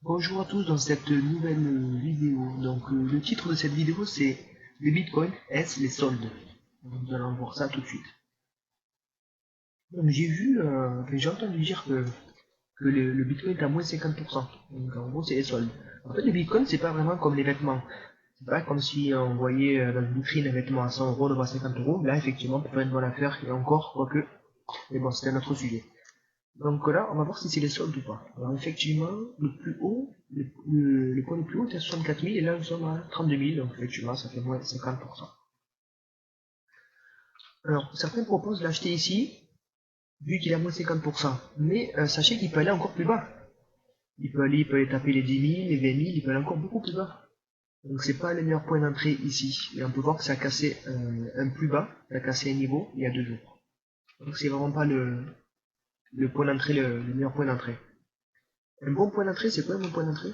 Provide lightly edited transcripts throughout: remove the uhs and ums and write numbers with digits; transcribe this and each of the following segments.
Bonjour à tous dans cette nouvelle vidéo. Le titre de cette vidéo c'est le Bitcoin est les soldes. Donc, nous allons voir ça tout de suite. Donc j'ai entendu dire que le Bitcoin est à moins 50%. Donc en gros c'est les soldes. En fait le Bitcoin c'est pas vraiment comme les vêtements. C'est pas comme si on voyait dans une vitrine un vêtement à 100 euros, devant 50 euros. Là effectivement pour faire une bonne affaire et encore quoique. Mais bon c'est un autre sujet. Donc là, on va voir si c'est les soldes ou pas. Alors effectivement, le plus haut, le point le plus haut était à 64 000 et là nous sommes à 32 000, donc effectivement ça fait moins de 50%. Alors certains proposent d'acheter ici, vu qu'il est à moins de 50%, mais sachez qu'il peut aller encore plus bas. Il peut aller taper les 10 000, les 20 000, il peut aller encore beaucoup plus bas. Donc c'est pas le meilleur point d'entrée ici. Et on peut voir que ça a cassé un plus bas, ça a cassé un niveau il y a 2 jours. Donc c'est vraiment pas le point d'entrée, le meilleur point d'entrée. Un bon point d'entrée, c'est quoi un bon point d'entrée?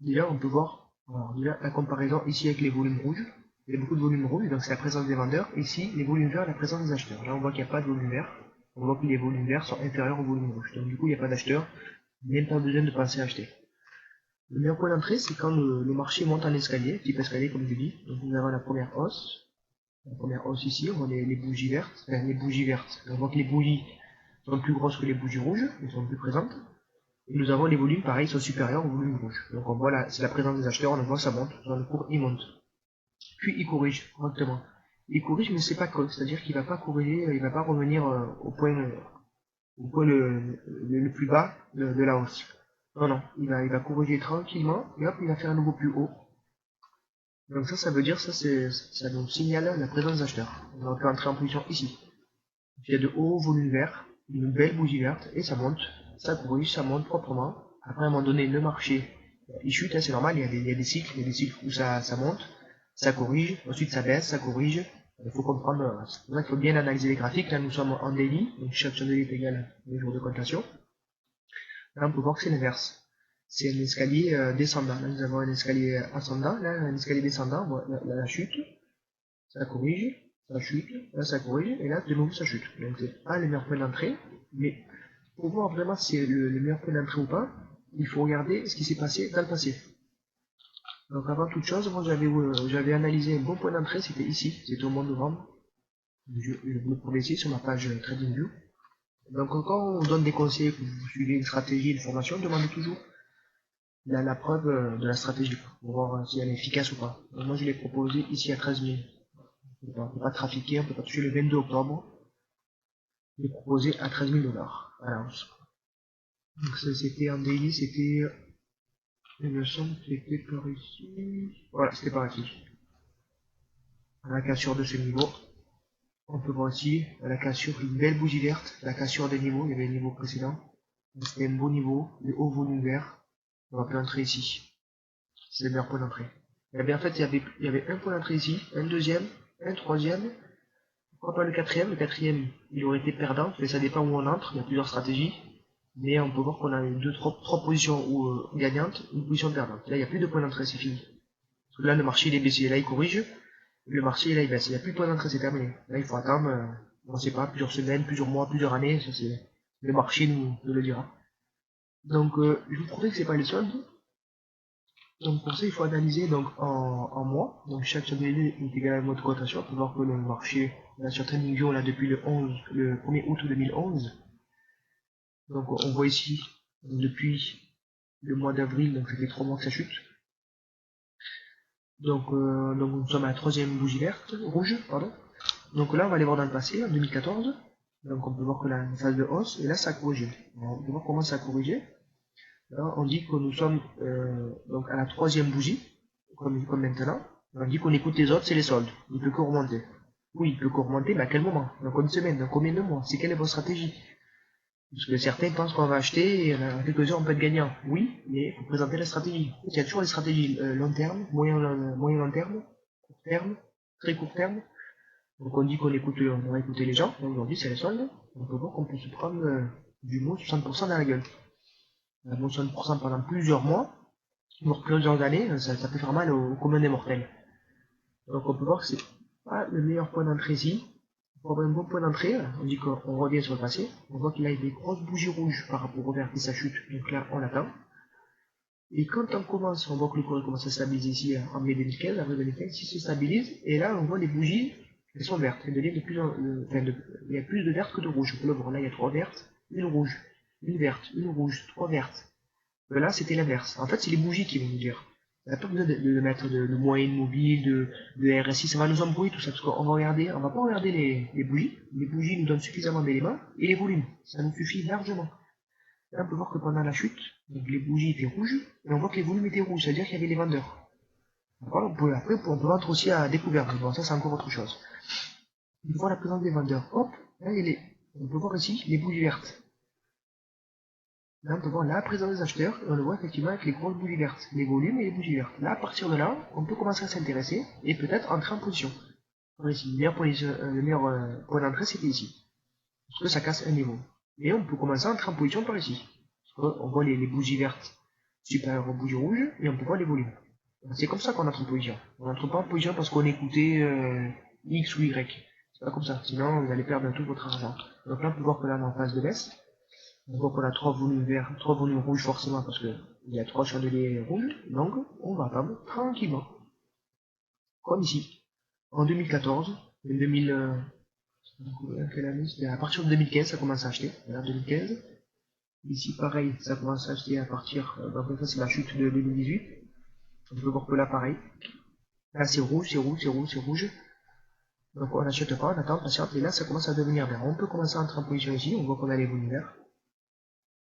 Déjà, on peut voir déjà, la comparaison ici avec les volumes rouges. Il y a beaucoup de volumes rouges, donc c'est la présence des vendeurs. Ici, les volumes verts, la présence des acheteurs. Là, on voit qu'il n'y a pas de volume vert. On voit que les volumes verts sont inférieurs aux volumes rouges. Donc du coup, il n'y a pas d'acheteurs. Même pas besoin de penser à acheter. Le meilleur point d'entrée, c'est quand le marché monte en escalier, type escalier comme je dis. Donc nous avons la première hausse. La première hausse ici, on voit les bougies vertes. Enfin, les bougies vertes. On voit que les bougies sont plus grosses que les bougies rouges. Elles sont plus présentes. Et nous avons les volumes, pareil, sont supérieurs aux volumes rouges. Donc on voit là, c'est la présence des acheteurs, on voit que ça monte, dans le cours il monte. Puis il corrige, correctement. Il corrige, mais c'est pas creux, c'est-à-dire qu'il va pas corriger, il va pas revenir au point le plus bas de la hausse. Non, non, il va corriger tranquillement, et hop, il va faire un nouveau plus haut. Donc ça veut dire, ça nous signale la présence des acheteurs. On peut entrer en position ici. Il y a de hauts volumes verts, une belle bougie verte, et ça corrige, ça monte proprement. Après, à un moment donné, le marché, il chute, hein, c'est normal, il y a des cycles où ça monte, ça corrige, ensuite ça baisse, ça corrige. Il faut comprendre, c'est pour ça qu'il faut bien analyser les graphiques. Là, nous sommes en daily, donc chaque daily est égal à les jours de cotation. Là, on peut voir que c'est l'inverse. C'est un escalier descendant. Là, nous avons un escalier ascendant, là, un escalier descendant, voilà, la chute, ça corrige, ça chute, là ça corrige, et là de nouveau ça chute. Donc c'est pas le meilleur point d'entrée, mais pour voir vraiment si c'est le meilleur point d'entrée ou pas, il faut regarder ce qui s'est passé dans le passé. Donc avant toute chose, moi j'avais analysé un bon point d'entrée, c'était ici, c'était au mois de novembre. Je vous le prouve ici sur ma page TradingView. Donc quand on donne des conseils, que vous suivez une stratégie, une formation, demandez toujours la preuve de la stratégie pour voir si elle est efficace ou pas. Donc moi je l'ai proposé ici à 13 000. On ne peut pas trafiquer, on ne peut pas toucher le 22 octobre. Il est proposé à 13 000 $ à l'avance. Donc c'était en daily, c'était, il me semble que c'était par ici. Voilà, c'était par ici. À la cassure de ce niveau, on peut voir ici, à la cassure, une belle bougie verte, la cassure des niveaux, il y avait le niveau précédent. C'était un beau niveau, le haut volume vert. On va entrer ici. C'est le meilleur point d'entrée. Et bien en fait, il y avait un point d'entrée ici, un deuxième, un troisième. Pourquoi pas le quatrième? Le quatrième, il aurait été perdant, mais ça dépend où on entre, il y a plusieurs stratégies. Mais on peut voir qu'on a trois positions gagnantes, une position perdante. Là, il n'y a plus de point d'entrée, c'est fini. Parce que là, le marché, il est baissé. Là, il corrige. Le marché, là, il baisse. Il n'y a plus de point d'entrée, c'est terminé. Là, il faut attendre, on ne sait pas, plusieurs semaines, plusieurs mois, plusieurs années. Ça, c'est le marché nous le dira. Donc, je vous prouve que c'est pas les soldes. Donc, pour ça, il faut analyser donc en mois. Donc, chaque journée est égal à un mois de cotation. On peut voir que le marché, là, sur TradingView, là, depuis le 1er août 2011. Donc, on voit ici, depuis le mois d'avril, donc ça fait 3 mois que ça chute. Donc nous sommes à la troisième bougie verte, rouge, pardon. Donc là, on va aller voir dans le passé, en 2014. Donc on peut voir que là, une phase de hausse, et là, ça a corrigé. Alors, on peut voir comment ça a corrigé. Là, on dit que nous sommes donc à la troisième bougie, comme maintenant. On dit qu'on écoute les autres, c'est les soldes. Il peut que remonter. Oui, il peut que remonter, mais à quel moment? Dans combien de semaines? Dans combien de mois? C'est quelle est votre stratégie? Parce que certains pensent qu'on va acheter et en quelques heures on peut être gagnant. Oui, mais il faut présenter la stratégie. Il y a toujours des stratégies long terme, moyen long terme, court terme, très court terme. Donc on dit on va écouter les gens. Aujourd'hui c'est les soldes. On peut voir qu'on peut se prendre du moins 60% dans la gueule. Un bon 60% pendant plusieurs mois, voire plusieurs années, ça peut faire mal au commun des mortels. Donc on peut voir que c'est pas le meilleur point d'entrée ici. Pour avoir un bon point d'entrée, on dit qu'on revient sur le passé, on voit qu'il a des grosses bougies rouges par rapport au vert qui sa chute, donc là on attend. Et quand on commence, on voit que le cours commence à stabiliser ici en mai 2015, avril 2015, il se stabilise, et là on voit les bougies, elles sont vertes, elles deviennent de plus en, il y a plus de vertes que de rouges. On peut le voir, là il y a 3 vertes, une rouge, une verte, une rouge, 3 vertes. Là c'était l'inverse. En fait c'est les bougies qui vont nous dire. On n'a pas besoin de mettre de moyenne mobile, de RSI, ça va nous embrouiller tout ça, parce qu'on va regarder, on va pas regarder les bougies. Les bougies nous donnent suffisamment d'éléments, et les volumes, ça nous suffit largement. Là, on peut voir que pendant la chute, donc les bougies étaient rouges, et on voit que les volumes étaient rouges, c'est-à-dire qu'il y avait les vendeurs. D'accord, après, on peut vendre aussi à découvert, mais bon, ça c'est encore autre chose. On peut voir la présence des vendeurs. Hop, là, on peut voir ici les bougies vertes. Là, on peut voir la présence des acheteurs, et on le voit effectivement avec les grosses bougies vertes, les volumes et les bougies vertes. Là, à partir de là, on peut commencer à s'intéresser, et peut-être entrer en position. Alors ici, le meilleur point d'entrée, c'était ici. Parce que ça casse un niveau. Et on peut commencer à entrer en position par ici. On voit les bougies vertes supérieures aux bougies rouges, et on peut voir les volumes. C'est comme ça qu'on entre en position. On n'entre pas en position parce qu'on écoutait X ou Y. C'est pas comme ça, sinon vous allez perdre tout votre argent. Donc là on peut voir que là on est en phase de baisse. On voit qu'on a 3 volumes verts, 3 volumes rouges forcément parce que il y a 3 chandeliers rouges, donc on va attendre tranquillement. Comme ici. En 2014, 2000, quelle année c'était à partir de 2015 ça commence à acheter. Voilà, 2015. Ici pareil, ça commence à acheter à partir, après ça c'est la chute de 2018. On peut voir que là pareil. Là c'est rouge, c'est rouge, c'est rouge, c'est rouge. Donc on n'achète pas, on attend, on patiente, et là ça commence à devenir vert. On peut commencer à entrer en position ici, on voit qu'on a les volumes verts.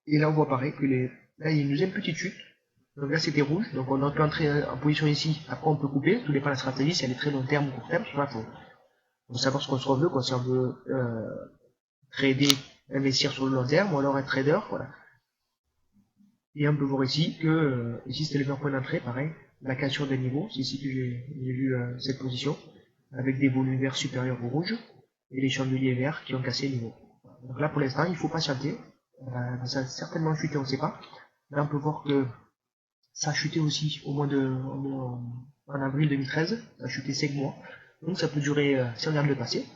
Et là on voit pareil que là il y a une deuxième petite chute. Donc là c'était rouge, donc on peut entrer en position ici, après on peut couper, tout dépend de la stratégie, si elle est très long terme ou court terme, faut savoir ce qu'on se veut, quoi, si on veut trader, investir sur le long terme, ou alors être trader, voilà. Et on peut voir ici que, ici c'était le meilleur point d'entrée, pareil, la cassure des niveaux, c'est ici que j'ai vu cette position, avec des volumes verts supérieurs au rouge, et les chandeliers verts qui ont cassé le niveau. Donc là pour l'instant il faut patienter, ça a certainement chuté, on ne sait pas. Là on peut voir que ça a chuté aussi en avril 2013, ça a chuté 5 mois, donc ça peut durer, si on regarde le passé,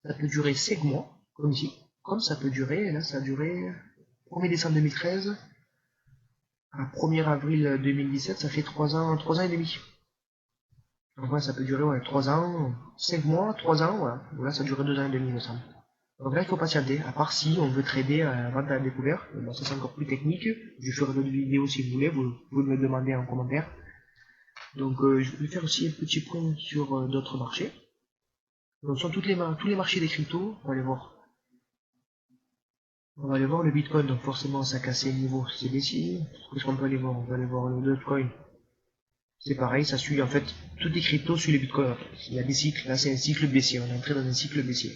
ça peut durer 5 mois, comme ici, comme ça peut durer, là ça a duré 1er décembre 2013, à 1er avril 2017, ça fait 3 ans, 3 ans et demi. Donc ouais, ça peut durer 3 ans, 5 mois, 3 ans, voilà. Donc là, ça durait 2 ans et demi, il me semble. Donc là, il faut patienter, à part si on veut trader à la vente à la découverte. Bon, ça c'est encore plus technique. Je ferai d'autres vidéos si vous voulez, vous pouvez me demander en commentaire. Donc je vais faire aussi un petit point sur d'autres marchés. Donc sur tous les marchés des cryptos, on va aller voir. On va aller voir le Bitcoin, donc forcément ça a cassé le niveau, c'est ici. Qu'est-ce qu'on peut aller voir? On va aller voir le Dogecoin. C'est pareil, ça suit en fait, toutes les cryptos suivent les bitcoins en fait. Il y a des cycles, là c'est un cycle baissier, on est entré dans un cycle baissier.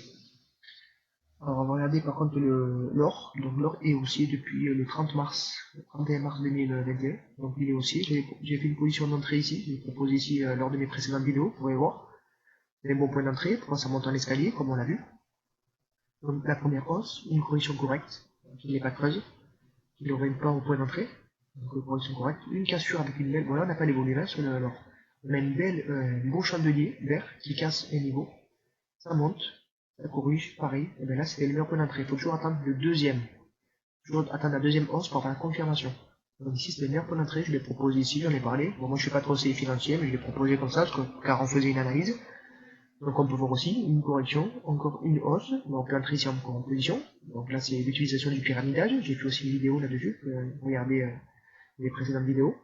Alors on va regarder par contre l'or, donc l'or est haussier depuis le 30 mars, 31 mars 2021, donc il est haussier, j'ai fait une position d'entrée ici, je l'ai proposé ici lors de mes précédentes vidéos, vous pouvez voir. C'est un bon point d'entrée, pour ça monte en escalier, comme on l'a vu. Donc la première hausse, une correction correcte, qui n'est pas creuse, qui ne revient pas au point d'entrée, donc correction correcte, une cassure avec une belle, voilà on n'a pas évolué là sur l'or. On a un beau chandelier vert qui casse un niveau, ça monte, ça corrige, pareil, et bien là c'était le meilleur point d'entrée, il faut toujours attendre le deuxième, toujours attendre la deuxième hausse pour avoir la confirmation. Donc ici c'était le meilleur point d'entrée, je l'ai proposé ici, j'en ai parlé, bon moi je suis pas trop financier, mais je l'ai proposé comme ça, car on faisait une analyse. Donc on peut voir aussi une correction, encore une hausse, donc l'entrée ici encore en position, donc là c'est l'utilisation du pyramidage, j'ai fait aussi une vidéo là-dessus, regardez les précédentes vidéos.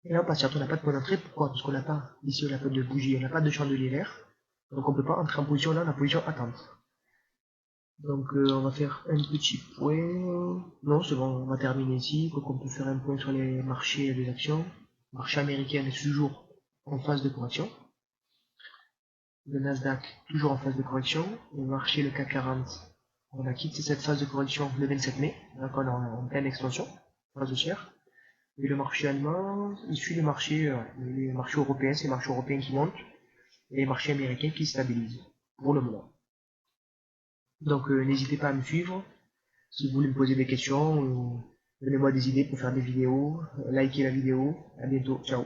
Et là, on patiente, on n'a pas de point d'entrée, pourquoi? Parce qu'on n'a pas, ici on n'a pas de bougie, on n'a pas de chandelier vert, donc on peut pas entrer en position là, on est en position attente. Donc on va faire un petit point, non c'est bon, on va terminer ici, donc on peut faire un point sur les marchés des actions. Le marché américain est toujours en phase de correction. Le Nasdaq toujours en phase de correction. Le marché, le CAC 40, on a quitté cette phase de correction le 27 mai, donc on est en pleine expansion, phase haussière. Et le marché allemand, il suit les marchés européens, c'est les marchés européens qui montent, et les marchés américains qui stabilisent, pour le moment. Donc n'hésitez pas à me suivre, si vous voulez me poser des questions, donnez-moi des idées pour faire des vidéos, likez la vidéo, à bientôt, ciao.